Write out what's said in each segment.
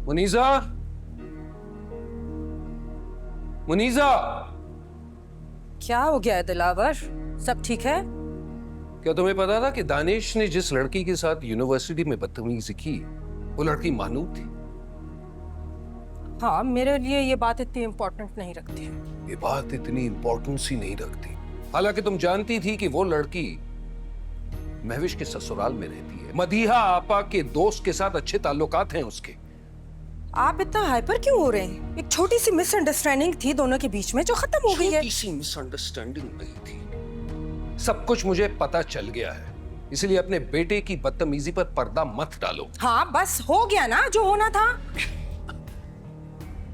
मुनीजा, मुनीजा, क्या हो गया है दिलावर? सब ठीक है? क्या तुम्हें पता था कि दानिश ने जिस लड़की के साथ यूनिवर्सिटी में बदतमीजी की वो लड़की मानू थी? हाँ, मेरे लिए ये बात इतनी इम्पोर्टेंट नहीं रखती है। ये बात इतनी इंपॉर्टेंस ही नहीं रखती। हालांकि तुम जानती थी कि वो लड़की महविश के ससुराल में रहती है। मदीहा आपा के दोस्त के साथ अच्छे ताल्लुकात हैं उसके। आप इतना हाइपर क्यों हो रहे हैं? एक छोटी सी मिसअंडरस्टैंडिंग थी दोनों के बीच में जो खत्म हो गई है। छोटी सी मिसअंडरस्टैंडिंग नहीं थी, सब कुछ मुझे पता चल गया है। इसलिए अपने बेटे की बदतमीजी पर पर्दा मत डालो। हाँ, बस हो गया ना जो होना था।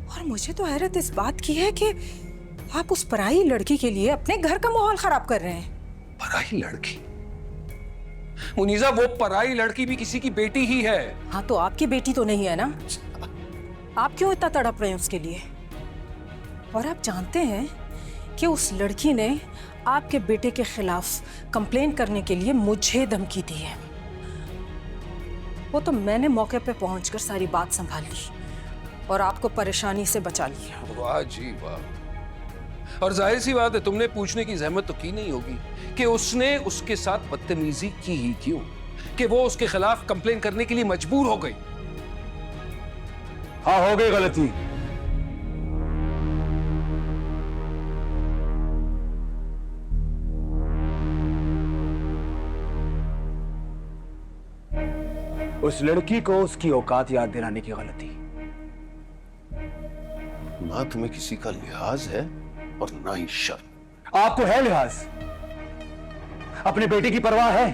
और मुझे तो हैरत इस बात की है कि आप उस पराई लड़की के लिए अपने घर का माहौल खराब कर रहे हैं। पराई लड़की? मुनीजा, वो पराई लड़की भी किसी की बेटी ही है। हाँ, तो आपकी बेटी तो नहीं है ना? आप क्यों इतना तड़प रहे हैं उसके लिए? और आप जानते हैं कि उस लड़की ने आपके बेटे के खिलाफ कंप्लेन करने के लिए मुझे धमकी दी है। वो तो मैंने मौके पे पहुंचकर सारी बात संभाल ली और आपको परेशानी से बचा लिया। वाह जी वाह। और जाहिर सी बात है, तुमने पूछने की जहमत तो की नहीं होगी कि उसने उसके साथ बदतमीजी की ही क्यों, कि वो उसके खिलाफ कंप्लेन करने के लिए मजबूर हो गई। हाँ, हो गई गलती। उस लड़की को उसकी औकात याद दिलाने की गलती। ना तुम्हें किसी का लिहाज है और ना ही शर्म। आपको है लिहाज? अपने बेटे की परवाह है?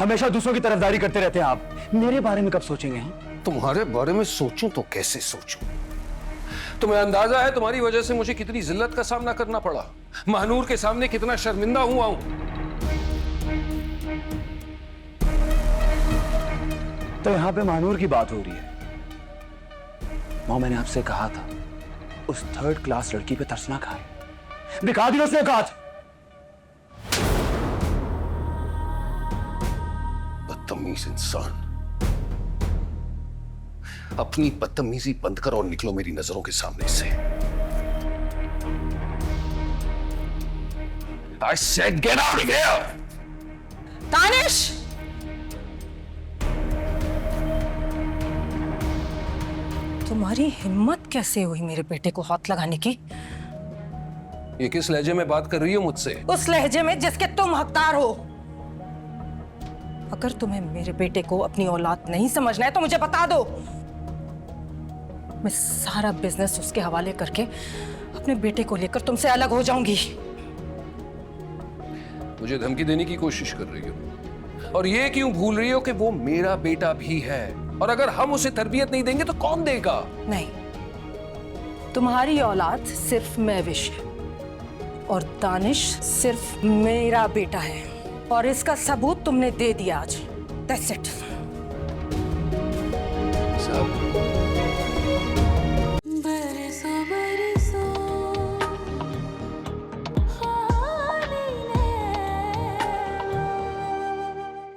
हमेशा दूसरों की तरफदारी करते रहते हैं आप। मेरे बारे में कब सोचेंगे? तुम्हारे बारे में सोचूं तो कैसे सोचूं? तुम्हें अंदाजा है तुम्हारी वजह से मुझे कितनी जिल्लत का सामना करना पड़ा, महानूर के सामने कितना शर्मिंदा हुआ हूं। तो यहां पे महानूर की बात हो रही है। मां, मैंने आपसे कहा था उस थर्ड क्लास लड़की पे तरस ना खाए। दिखा दी उसने औकात। बदतमीज इंसान, अपनी बदतमीजी बंद करो और निकलो मेरी नजरों के सामने से। I said get out of here! Danish! तुम्हारी हिम्मत कैसे हुई मेरे बेटे को हाथ लगाने की? ये किस लहजे में बात कर रही हो मुझसे? उस लहजे में जिसके तुम हकदार हो। अगर तुम्हें मेरे बेटे को अपनी औलाद नहीं समझना है तो मुझे बता दो। मैं सारा बिजनेस उसके हवाले करके अपने बेटे को लेकर तुमसे अलग हो जाऊंगी। मुझे धमकी देने की कोशिश कर रही हो, और ये क्यों भूल रही हो कि वो मेरा बेटा भी है, और अगर हम उसे तरबियत नहीं देंगे तो कौन देगा? नहीं, तुम्हारी औलाद सिर्फ महविश है और दानिश सिर्फ मेरा बेटा है, और इसका सबूत तुमने दे दिया आज। That's it.